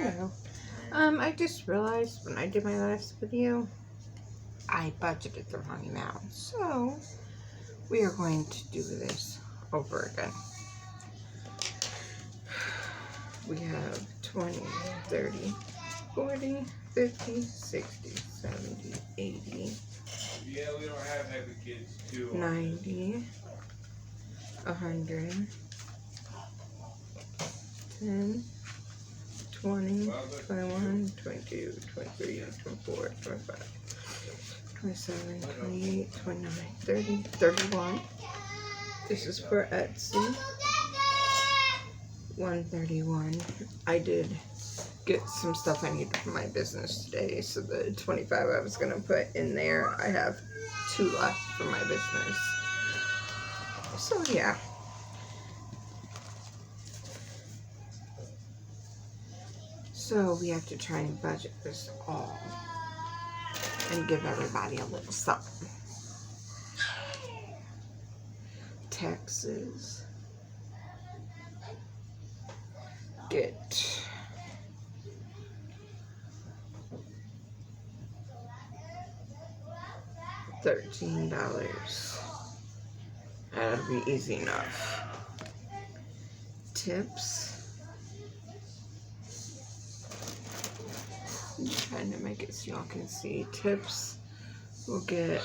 Hello. I just realized when I did my last video, I budgeted the wrong amount. So, we are going to do this over again. We have 20, 30, 40, 50, 60, 70, 80. Yeah, we don't have heavy kids too. 90, 100, 10, 20, 21, 22, 23, 24, 25, 27, 28, 29, 30, 31. This is for Etsy. 131. I did get some stuff I needed for my business today, so the 25 I was going to put in there, I have 2 left for my business. So yeah. So we have to try and budget this all and give everybody a little something. Taxes. Get $13. That'll be easy enough. Tips. I'm trying to make it so y'all can see. Tips. We'll get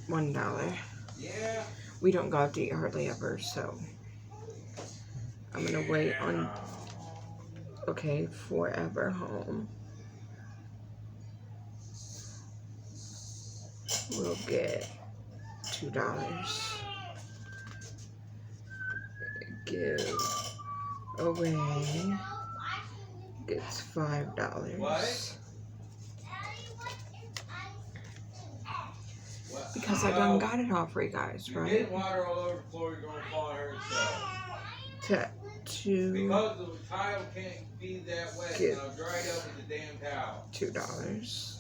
$1. Yeah. We don't go out to eat hardly ever, so I'm gonna wait on. Okay, Forever Home. We'll get $2. Give away gets $5. What? Because I done got it all for you guys, You're right? getting water all over the floor, you're gonna fall and hurt yourself. Because the tile can't be that wet, Get now dry it up with the damn towel. $2.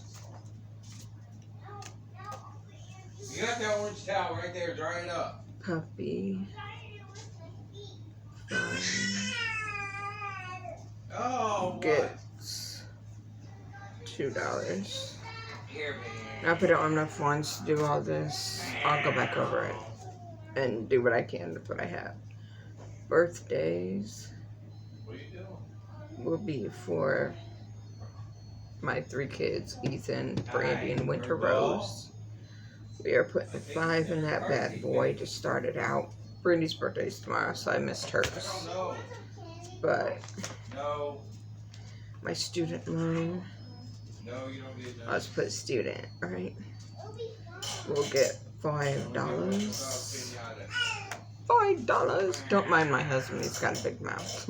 You got that orange towel right there, dry it up. Puppy. Oh, Gets $2. Here, man. Now, if I don't have enough ones to do all this, I'll go back over it and do what I can with what I have. Birthdays What are you doing? will be for my 3 kids, Ethan, Brandy, and Winter Rose. We are putting 5 in that bad boy to start it out. Brandy's birthday's tomorrow, so I missed hers. I don't know. But No. my student loan, No, you don't get let's put student, right? We'll get $5. $5. Don't mind my husband, he's got a big mouth.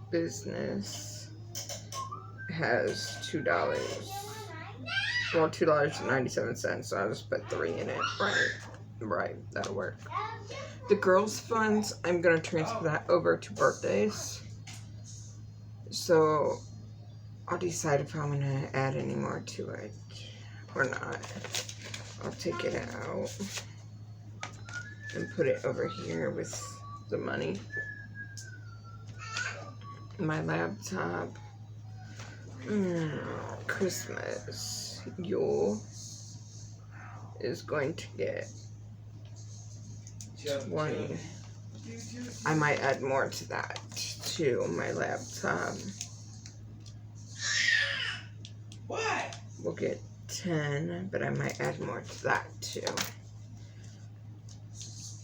Business has $2. Well, $2.97, so I'll just put 3 in it. Right, that'll work. The girls' funds, I'm gonna transfer that over to birthdays. So I'll decide if I'm gonna add any more to it or not. I'll take it out and put it over here with the money. My laptop. Christmas. Yule is going to get 20. I might add more to that too. My laptop. What? We'll get 10, but I might add more to that too.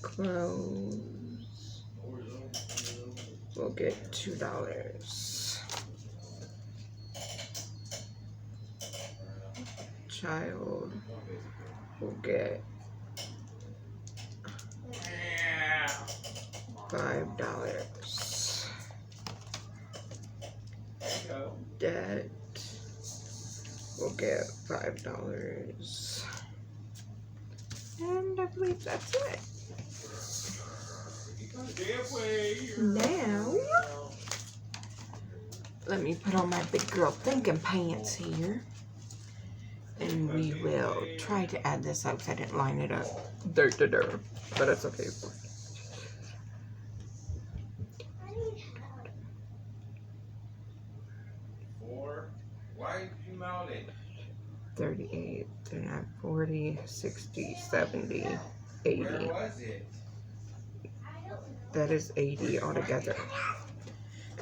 Clothes. We'll get $2. Child will get $5. Debt will get $5. And I believe that's it. Now, let me put on my big girl thinking pants here. And we will try to add this up because I didn't line it up. But it's okay. Then I have 40, 60, 70, 80. Where was it? That is 80 altogether.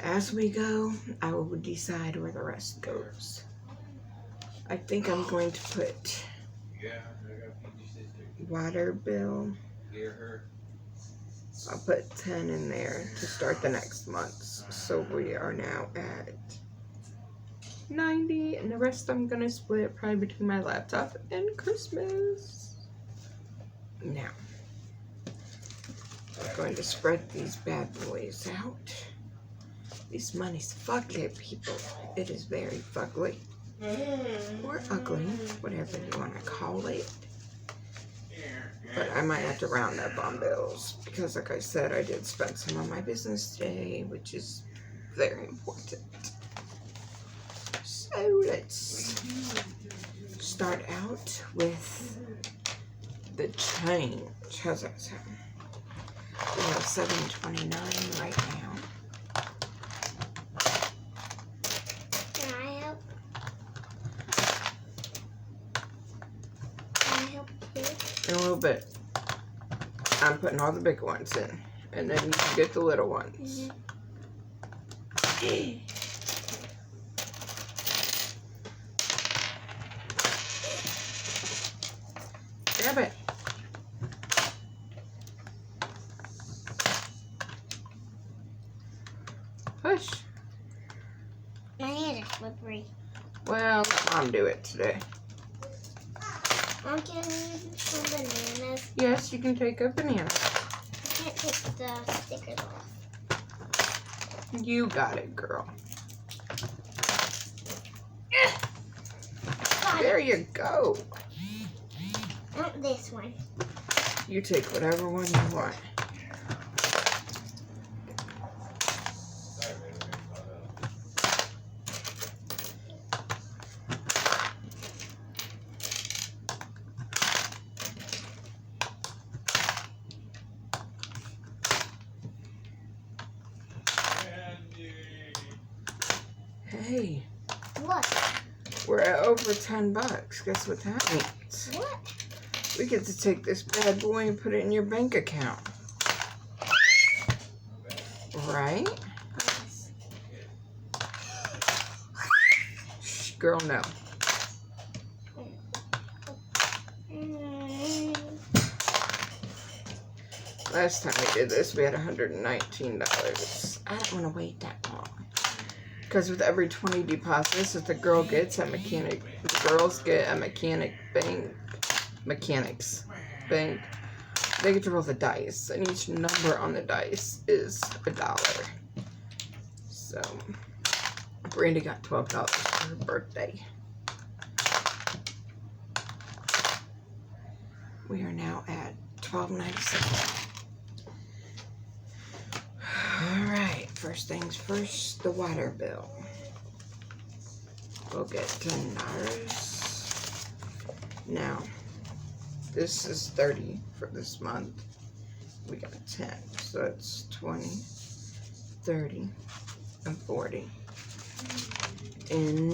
As we go, I will decide where the rest goes. I think I'm going to put water bill. I'll put 10 in there to start the next month. So we are now at 90, and the rest I'm gonna split probably between my laptop and Christmas. Now, I'm going to spread these bad boys out. This money's fugly, people. It is very fugly. Or ugly, whatever you want to call it. But I might have to round up on bills because, like I said, I did spend some on my business today, which is very important. So let's start out with the change. How's that sound? We have $7.29 right now. Can I help? Can I help too? In a little bit. I'm putting all the big ones in, and then you can get the little ones. Grab it. Push. My hand is slippery. Well, let Mom do it today. Mom, can I use some bananas? Yes, you can take a banana. I can't take the stickers off. You got it, girl. There you go. I want this one. You take whatever one you want. Hey, What? we're at over $10. Guess what that means? What? We get to take this bad boy and put it in your bank account. Right? Yes. Shh, girl, no. Last time we did this, we had $119. I don't want to wait that long. Because with every 20 deposits that the girl gets at the girls get at mechanics bank, they get to roll the dice, and each number on the dice is $1. So, Brandy got $12 for her birthday. We are now at $12.97. Alright, first things first, the water bill. We'll get $10. Now, this is 30 for this month. We got 10, so it's 20, 30, and 40. In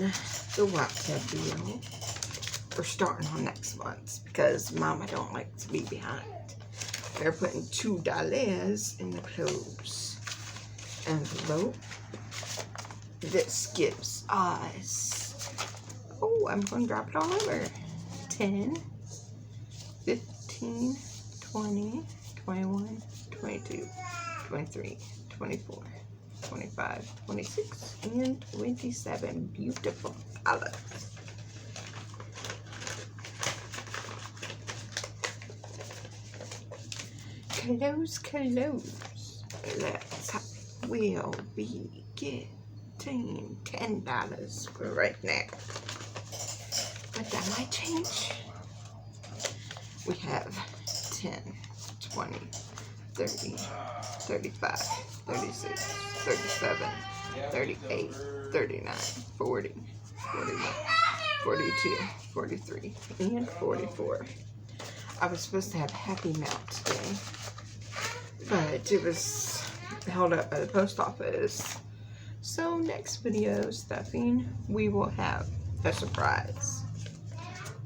the water bill, we're starting on next month's because Mama don't like to be behind. We're putting $2 in the clothes envelope. This gives us, oh, I'm going to drop it all over. 10, 15, 20, 21, 22, 23, 24, 25, 26, and 27 beautiful colors. Close. We'll be getting $10 for right now. But that might change. We have 10, 20, 30, 35, 36, 37, 38, 39, 40, 41, 42, 43, and 44. I was supposed to have Happy Meal today, but it was held up by the post office. So next video, stuffing, we will have a surprise.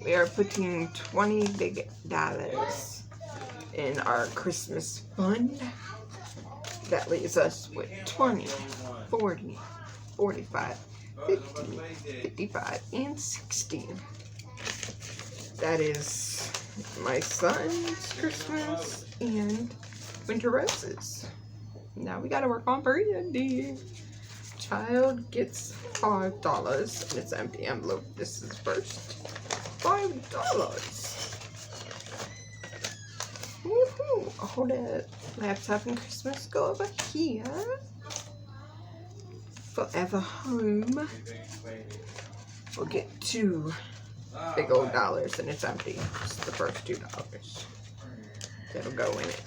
We are putting $20 big in our Christmas fund. That leaves us with 20, 40, 45, 50, 55, and 60. That is my son's Christmas and winter roses. Now we gotta work on Brandy. Child gets $5 and it's an empty envelope. This is first. $5. Woohoo! Hold it. Laptop and Christmas go over here. Forever Home. We'll get 2 big old dollars and it's empty. It's the first $2 that'll go in it.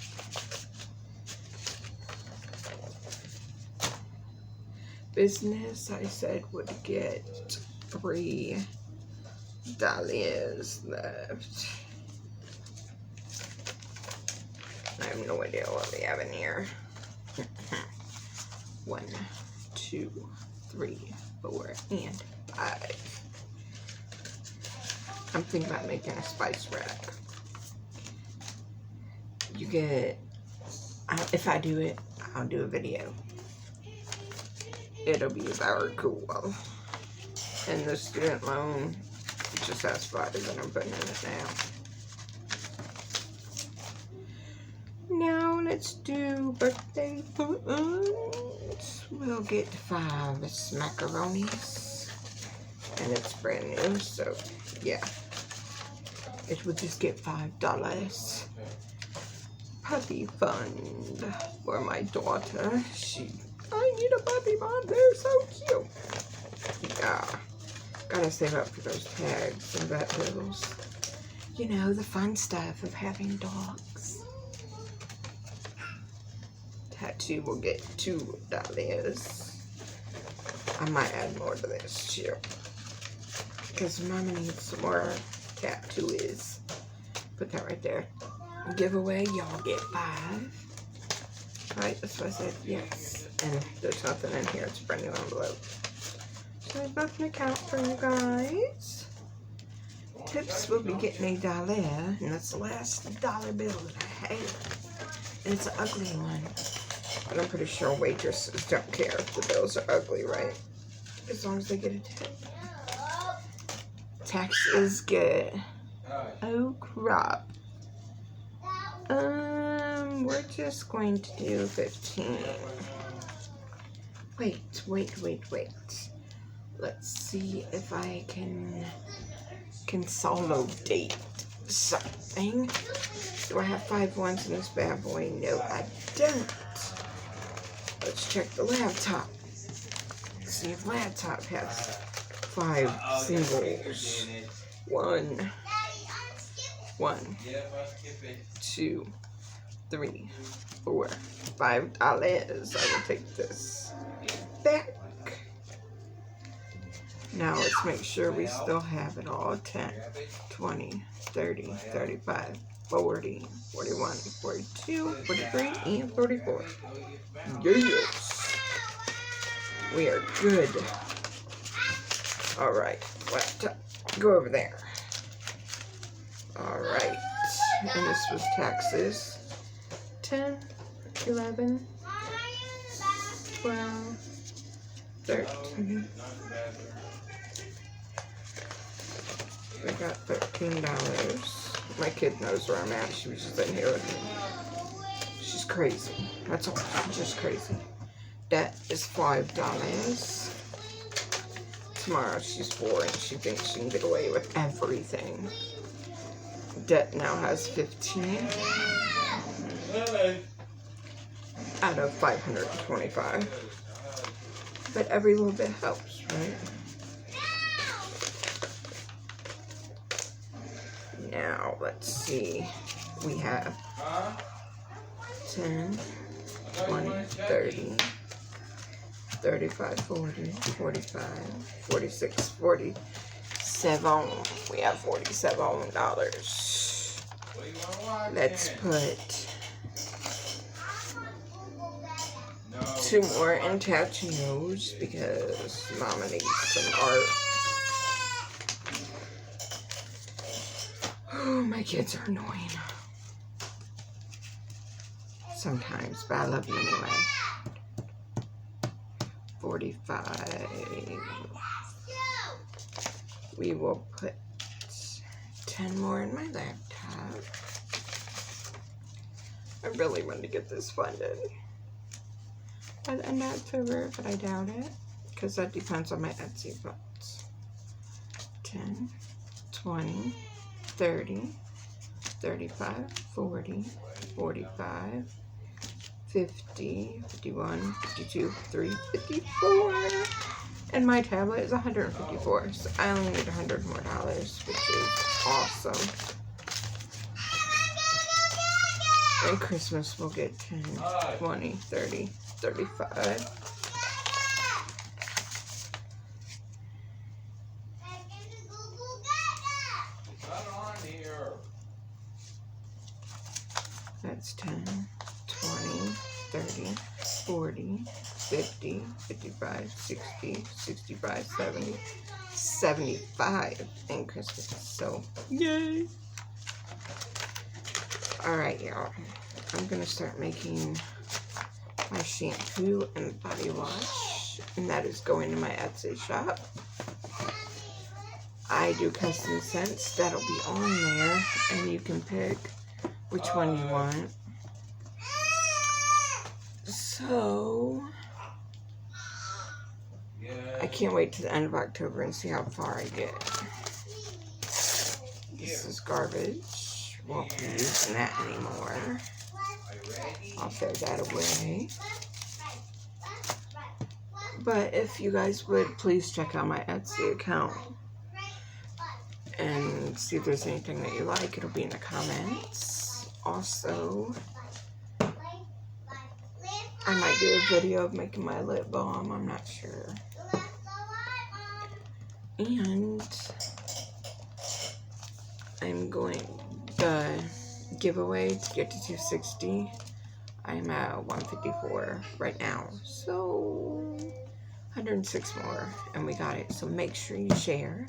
Business, I said, would get $3 left. I have no idea what we have in here. 1, 2, 3, 4, and 5. I'm thinking about making a spice rack. You get, if I do it, I'll do a video. It'll be very cool. And the student loan just has 5 and I'm putting in it now. Now let's do birthday funds. We'll get 5 macaronis. And it's brand new, so yeah. It will just get $5. Puppy fund for my daughter. I need a puppy fund. They're so cute. Yeah. Gotta save up for those tags and vet bills. You know, the fun stuff of having dogs. Tattoo will get $2. I might add more to this too. Because Mama needs some more tattoos. Put that right there. Giveaway, y'all get 5. Right, that's what I said, yes. And there's nothing in here, it's a brand new envelope. So there's nothing to count for you guys. Tips will be getting $1, and that's the last dollar bill that I have. And it's an ugly one. But I'm pretty sure waitresses don't care if the bills are ugly, right? As long as they get a tip. Taxes get, oh crap. We're just going to do 15. Wait. Let's see if I can consolidate something. Do I have 5 ones in this bad boy? No, I don't. Let's check the laptop. See if laptop has 5 singles. 1, 2, 3, 4, $5. I will take this back. Now let's make sure we still have it all. 10, 20, 30, 35, 40, 41, 42, 43, and 44. Yes! We are good. Alright, laptop. Go over there. Alright. And this was taxes. 10, 11, 12, 13. I got $13. My kid knows where I'm at. She was just in here with me. She's crazy. That's all. She's just crazy. That is $5. Tomorrow she's 4 and she thinks she can get away with everything. Debt now has 15 out of 525. But every little bit helps, right? Now, let's see. We have 10, 20, 30, 35, 40, 45, 46, 47. We have $47. Let's put 2 more in tattoos because Mama needs some art. My kids are annoying. Sometimes, but I love them anyway. 45. We will put 10 more in my laptop. I really want to get this funded by the end of October, but I doubt it, because that depends on my Etsy funds. 10, 20, 30, 35, 40, 45, 50, 51, 52, 53, 54. And my tablet is 154, so I only need $100 more, which is awesome. And Christmas we'll get 10, 20, 30, 35. That's 10, 20, 30, 40, 50, 55, 60, 65, 70, 75 in Christmas. So, yay! Alright, y'all. I'm gonna start making my shampoo and body wash, and that is going to my Etsy shop. I do custom scents that'll be on there, and you can pick which one you want. So, I can't wait to the end of October and see how far I get. This is garbage. Won't be using that anymore. I'll throw that away. But if you guys would, please check out my Etsy account and see if there's anything that you like. It'll be in the comments. Also, I might do a video of making my lip balm. I'm not sure. And I'm going the giveaway to get to 260. I'm at 154 right now. So 106 more and we got it. So make sure you share.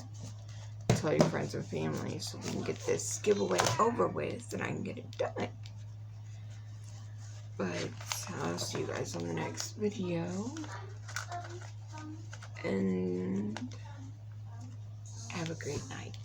Tell your friends and family so we can get this giveaway over with and I can get it done. But I'll see you guys on the next video. And have a great night.